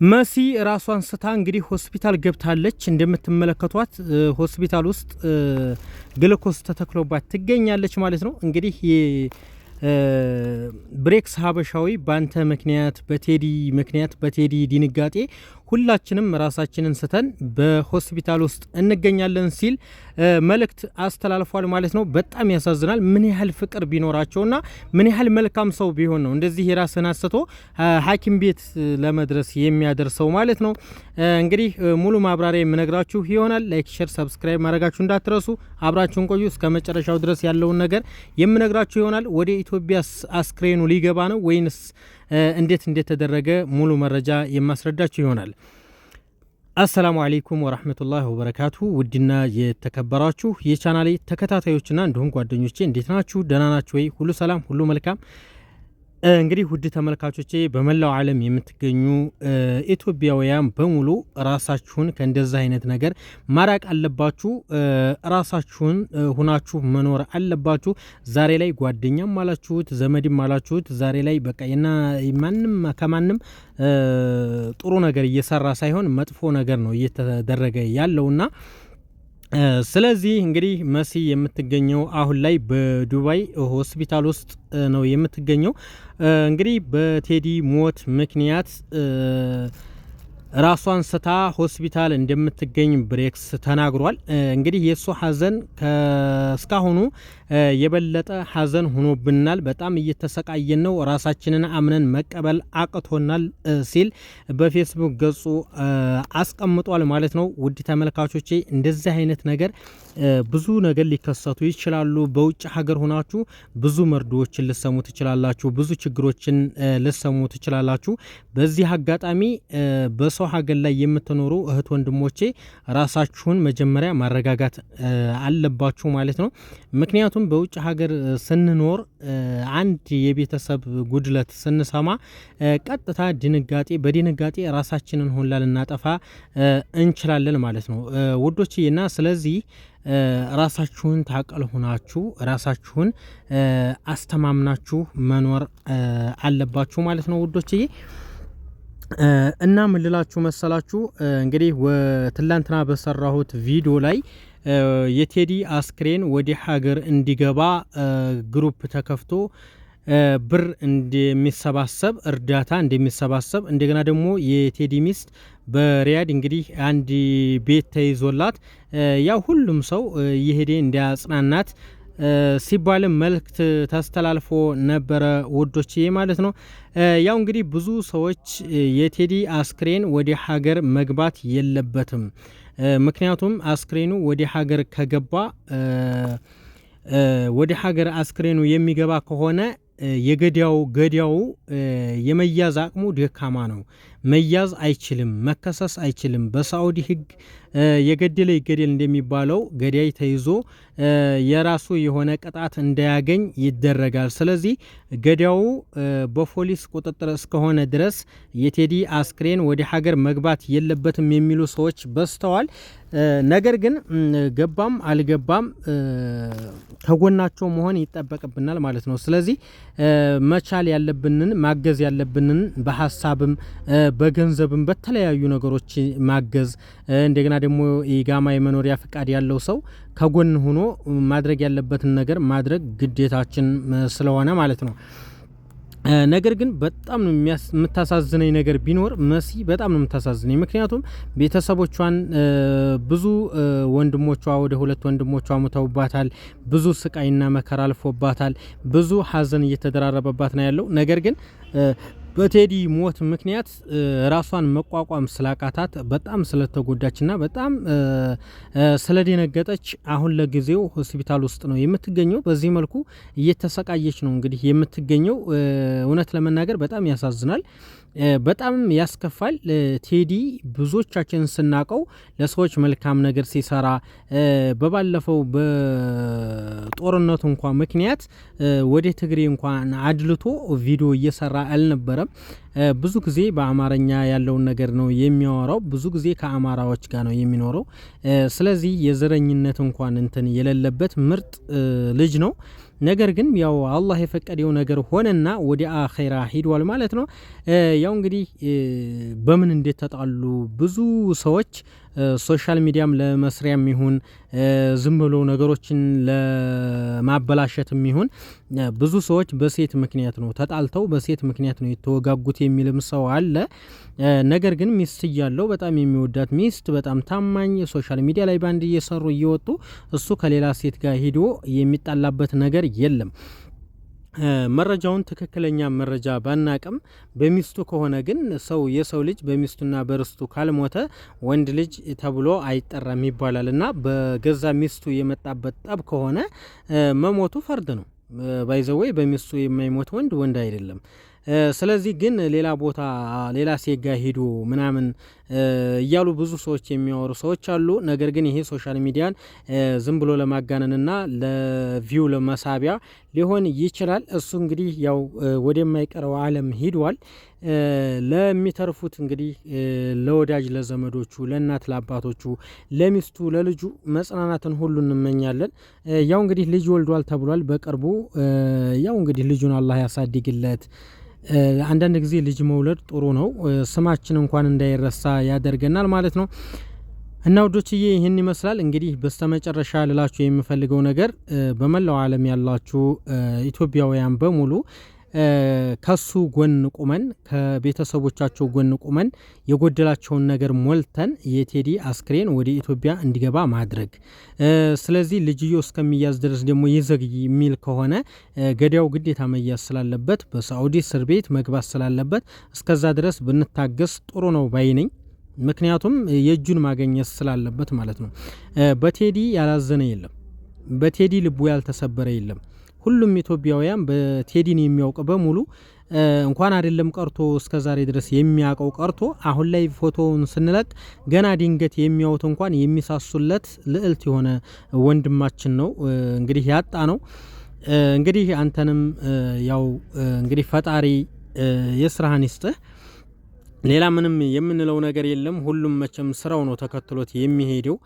መሲ ራሷን ስታ እንግዲህ ሆስፒታል ገብታለች። እንደምትመለከቷት ሆስፒታል ውስጥ ግሉኮስ ተተክሎባት ትገኛለች ማለት ነው። እንግዲህ ብሬክስ ሀበሻዊ ባንተ ምክንያት በቴዲ ድንጋጤ ሁላችንም ራሳችንን ስተን በሆስፒታል ውስጥ እንገኛለን ሲል መልእክት አስተላልፏል ማለት ነው። በጣም ያሳዝናል። ምን ያህል ፍቅር ቢኖራቸውና ምን ያህል መልካም ሰው ቢሆን ነው እንደዚህ የራስን አስቶ ሐኪም ቤት ለመድረስ የሚያደርሰው ማለት ነው። እንግዲህ ሙሉ ማብራሪያ የምነግራችሁ ይሆናል። ላይክ፣ ሼር፣ ሰብስክራይብ ማድረጋችሁ እንዳትረሱ። አብራችሁን ቆዩ። እስከ መጨረሻው ድረስ ያለውን ነገር የምነግራችሁ ይሆናል። ወደ ኢትዮጵያ አስክሬኑ ሊገባ ነው ወይንስ እንዴት ተደረገ ሙሉ መረጃ የማስረዳችሁ ይሆናል። አሰላሙ አለይኩም ወራህመቱላሂ ወበረካቱ። ውድና የተከበራችሁ የቻናሌ ተከታታዮችና እንዲሁም ጓደኞቼ እንዴት ናችሁ? ደህና ናችሁ ወይ? ሁሉ ሰላም፣ ሁሉ መልካም። እንግዲህ ውድ ተመልካቾቼ በመላው ዓለም የምትገኙ ኢትዮጵያውያን በሙሉ ራሳችሁን ከእንደዚህ አይነት ነገር ማራቅ አለባችሁ። ራሳችሁን ሁናችሁ መኖር አለባችሁ። ዛሬ ላይ ጓደኛም አላችሁት ዘመድም አላችሁት ዛሬ ላይ በቃ ማንም ከማንም ጥሩ ነገር እየሰራ ሳይሆን መጥፎ ነገር ነው እየተደረገ ያለውና ስለዚህ እንግዲህ መሲ የምትገኘው አሁን ላይ በዱባይ ሆስፒታል ውስጥ ነው የምትገኘው። እንግዲህ በቴዲ ሞት ምክንያት ራሷን ስታ ሆስፒታል እንደምትገኝ ብሬክስ ተናግሯል። እንግዲህ የሱ ሐዘን እስካሁኑ የበለጠ ሐዘን ሆኖብናል። በጣም እየተሰቃየን ነው። ራሳችንን አምነን መቀበል አቅቶናል ሲል በፌስቡክ ገጹ አስቀምጧል ማለት ነው። ውድ ተመልካቾቼ እንደዚህ አይነት ነገር ብዙ ነገር ሊከሰቱ ይችላሉ። በውጭ ሀገር ሆናችሁ ብዙ መርዶዎችን ልሰሙ ትችላላችሁ። ብዙ ችግሮችን ልሰሙ ትችላላችሁ። በዚህ አጋጣሚ በሰው ሀገር ላይ የምትኖሩ እህት ወንድሞቼ ራሳችሁን መጀመሪያ ማረጋጋት አለባችሁ ማለት ነው። ምክንያቱም በውጭ ሀገር ስንኖር አንድ የቤተሰብ ጉድለት ስንሰማ ቀጥታ በድንጋጤ ራሳችንን ሁላ ልናጠፋ እንችላለን ማለት ነው ውዶችዬና ስለዚህ ራሳችሁን ታቀል ሆናችሁ ራሳችሁን አስተማምናችሁ መኖር አለባችሁ ማለት ነው ውዶችዬ። እና ምን ልላችሁ መሰላችሁ እንግዲህ ትላንትና በሰራሁት ቪዲዮ ላይ የቴዲ አስክሬን ወደ ሀገር እንዲገባ ግሩፕ ተከፍቶ ብር እንደሚሰባሰብ እርዳታ እንደሚሰባሰብ እንደገና ደግሞ የቴዲ ሚስት በሪያድ እንግዲህ አንድ ቤት ተይዞላት ያው ሁሉም ሰው ይሄደ እንዲያጽናናት ሲባል መልእክት ተስተላልፎ ነበረ ውዶቼ ማለት ነው። ያው እንግዲህ ብዙ ሰዎች የቴዲ አስክሬን ወደ ሀገር መግባት የለበትም ምክንያቱም አስክሬኑ ወደ ሀገር ከገባ ወደ ሀገር አስክሬኑ የሚገባ ከሆነ ገዳው የመያዝ አቅሙ ደካማ ነው። መያዝ አይችልም፣ መከሰስ አይችልም። በሳዑዲ ሕግ የገደለ ይገደል እንደሚባለው ገዳይ ተይዞ የራሱ የሆነ ቅጣት እንዳያገኝ ይደረጋል። ስለዚህ ገዳው በፖሊስ ቁጥጥር እስከሆነ ድረስ የቴዲ አስክሬን ወደ ሀገር መግባት የለበትም የሚሉ ሰዎች በስተዋል። ነገር ግን ገባም አልገባም ከጎናቸው መሆን ይጠበቅብናል ማለት ነው። ስለዚህ መቻል ያለብንን ማገዝ ያለብንን በሐሳብም በገንዘብም በተለያዩ ነገሮች ማገዝ እንደገና ደግሞ ኢጋማ የመኖሪያ ፍቃድ ያለው ሰው ከጎን ሆኖ ማድረግ ያለበትን ነገር ማድረግ ግዴታችን ስለሆነ ማለት ነው። ነገር ግን በጣም የምታሳዝነኝ ነገር ቢኖር መሲ በጣም ነው የምታሳዝነኝ። ምክንያቱም ቤተሰቦቿን ብዙ ወንድሞቿ ወደ 2 ወንድሞቿ ሞተውባታል። ብዙ ስቃይና መከራ አልፎባታል። ብዙ ሐዘን እየተደራረበባት ነው ያለው። ነገር ግን በቴዲ ሞት ምክንያት ራሷን መቋቋም ስላቃታት በጣም ስለተጎዳችና በጣም ስለደነገጠች አሁን ለጊዜው ሆስፒታል ውስጥ ነው የምትገኘው። በዚህ መልኩ እየተሰቃየች ነው እንግዲህ የምትገኘው። እውነት ለመናገር በጣም ያሳዝናል፣ በጣም ያስከፋል። ቴዲ ብዙዎቻችን ስናቀው ለሰዎች መልካም ነገር ሲሰራ በባለፈው በጦርነቱ እንኳን ምክንያት ወደ ትግሬ እንኳን አድልቶ ቪዲዮ እየሰራ አልነበረም። ብዙ ጊዜ በአማርኛ ያለውን ነገር ነው የሚያወራው። ብዙ ጊዜ ከአማራዎች ጋር ነው የሚኖረው። ስለዚህ የዘረኝነት እንኳን እንትን የሌለበት ምርጥ ልጅ ነው። ነገር ግን ያው አላህ የፈቀደው ነገር ሆነና ወደ አኺራ ሂዷል ማለት ነው። ያው እንግዲህ በምን እንዴት ተጣሉ ብዙ ሰዎች ሶሻል ሚዲያም ለመስሪያም ይሁን ዝም ብሎ ነገሮችን ለማበላሸትም ይሁን ብዙ ሰዎች በሴት ምክንያት ነው ተጣልተው በሴት ምክንያት ነው የተወጋጉት የሚልም ሰው አለ። ነገር ግን ሚስት እያለው በጣም የሚወዳት ሚስት በጣም ታማኝ ሶሻል ሚዲያ ላይ ባንድ እየሰሩ እየወጡ እሱ ከሌላ ሴት ጋር ሄዶ የሚጣላበት ነገር የለም። መረጃውን ትክክለኛ መረጃ ባናቅም በሚስቱ ከሆነ ግን ሰው የሰው ልጅ በሚስቱና በርስቱ ካልሞተ ወንድ ልጅ ተብሎ አይጠራም ይባላልና በገዛ ሚስቱ የመጣበት ጠብ ከሆነ መሞቱ ፈርድ ነው። ባይዘወይ በሚስቱ የማይሞት ወንድ አይደለም። ስለዚህ ግን ሌላ ቦታ ሌላ ሴጋ ሄዶ ምናምን እያሉ ብዙ ሰዎች የሚያወሩ ሰዎች አሉ። ነገር ግን ይሄ ሶሻል ሚዲያን ዝም ብሎ ለማጋነንና ለቪው ለመሳቢያ ሊሆን ይችላል። እሱ እንግዲህ ያው ወደማይቀረው ዓለም ሂዷል። ለሚተርፉት እንግዲህ ለወዳጅ ለዘመዶቹ፣ ለእናት ለአባቶቹ፣ ለሚስቱ፣ ለልጁ መጽናናትን ሁሉ እንመኛለን። ያው እንግዲህ ልጅ ወልዷል ተብሏል በቅርቡ። ያው እንግዲህ ልጁን አላህ ያሳድግለት። አንዳንድ ጊዜ ልጅ መውለድ ጥሩ ነው። ስማችን እንኳን እንዳይረሳ ያደርገናል ማለት ነው። እና ወዶችዬ ይህን ይመስላል እንግዲህ በስተመጨረሻ ልላችሁ የምፈልገው ነገር በመላው ዓለም ያላችሁ ኢትዮጵያውያን በሙሉ ከሱ ጎን ቁመን ከቤተሰቦቻቸው ጎን ቁመን የጎደላቸውን ነገር ሞልተን የቴዲ አስክሬን ወደ ኢትዮጵያ እንዲገባ ማድረግ። ስለዚህ ልጅዮ እስከሚያዝ ድረስ ደግሞ ይዘግይ የሚል ከሆነ ገዳው ግዴታ መያዝ ስላለበት በሳዑዲ እስር ቤት መግባት ስላለበት እስከዛ ድረስ ብንታገስ ጥሩ ነው ባይነኝ። ምክንያቱም የእጁን ማግኘት ስላለበት ማለት ነው። በቴዲ ያላዘነ የለም፣ በቴዲ ልቡ ያልተሰበረ የለም። ሁሉም ኢትዮጵያውያን በቴዲን የሚያውቅ በሙሉ እንኳን አይደለም ቀርቶ እስከዛሬ ድረስ የሚያውቀው ቀርቶ አሁን ላይ ፎቶውን ስንለቅ ገና ድንገት የሚያዩት እንኳን የሚሳሱለት ልዕልት የሆነ ወንድማችን ነው። እንግዲህ ያጣ ነው። እንግዲህ አንተንም ያው እንግዲህ ፈጣሪ የስራህን ይስጥህ። ሌላ ምንም የምንለው ነገር የለም። ሁሉም መቼም ስራው ነው ተከትሎት የሚሄደው።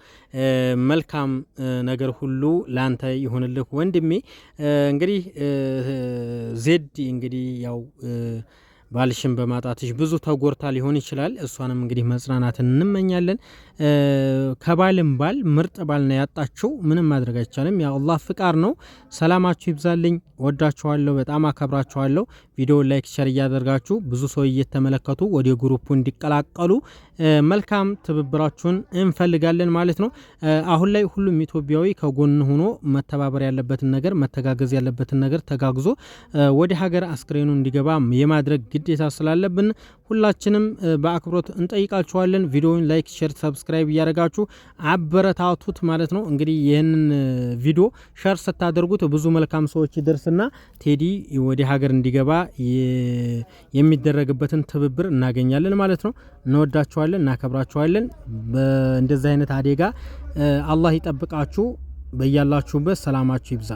መልካም ነገር ሁሉ ላንተ ይሁንልህ ወንድሜ። እንግዲህ ዜድ እንግዲህ ያው ባልሽን በማጣትሽ ብዙ ተጎርታ ሊሆን ይችላል። እሷንም እንግዲህ መጽናናትን እንመኛለን። ከባልም ባል ምርጥ ባል ነው ያጣችው። ምንም ማድረግ አይቻልም። ያ አላህ ፍቃድ ነው። ሰላማችሁ ይብዛልኝ። ወዳችኋለሁ፣ በጣም አከብራችኋለሁ። ቪዲዮ ላይክ ሼር እያደረጋችሁ ብዙ ሰው እየተመለከቱ ወደ ግሩፑ እንዲቀላቀሉ መልካም ትብብራችሁን እንፈልጋለን ማለት ነው። አሁን ላይ ሁሉም ኢትዮጵያዊ ከጎን ሆኖ መተባበር ያለበትን ነገር መተጋገዝ ያለበትን ነገር ተጋግዞ ወደ ሀገር አስክሬኑ እንዲገባ የማድረግ ግዴታ ስላለብን ሁላችንም በአክብሮት እንጠይቃችኋለን። ቪዲዮውን ላይክ ሼር ሰብስክራይብ እያደረጋችሁ አበረታቱት ማለት ነው። እንግዲህ ይህንን ቪዲዮ ሼር ስታደርጉት ብዙ መልካም ሰዎች ይደርስና ቴዲ ወደ ሀገር እንዲገባ የሚደረግበትን ትብብር እናገኛለን ማለት ነው። እንወዳችኋለን፣ እናከብራችኋለን። በእንደዚህ አይነት አደጋ አላህ ይጠብቃችሁ። በያላችሁበት ሰላማችሁ ይብዛ።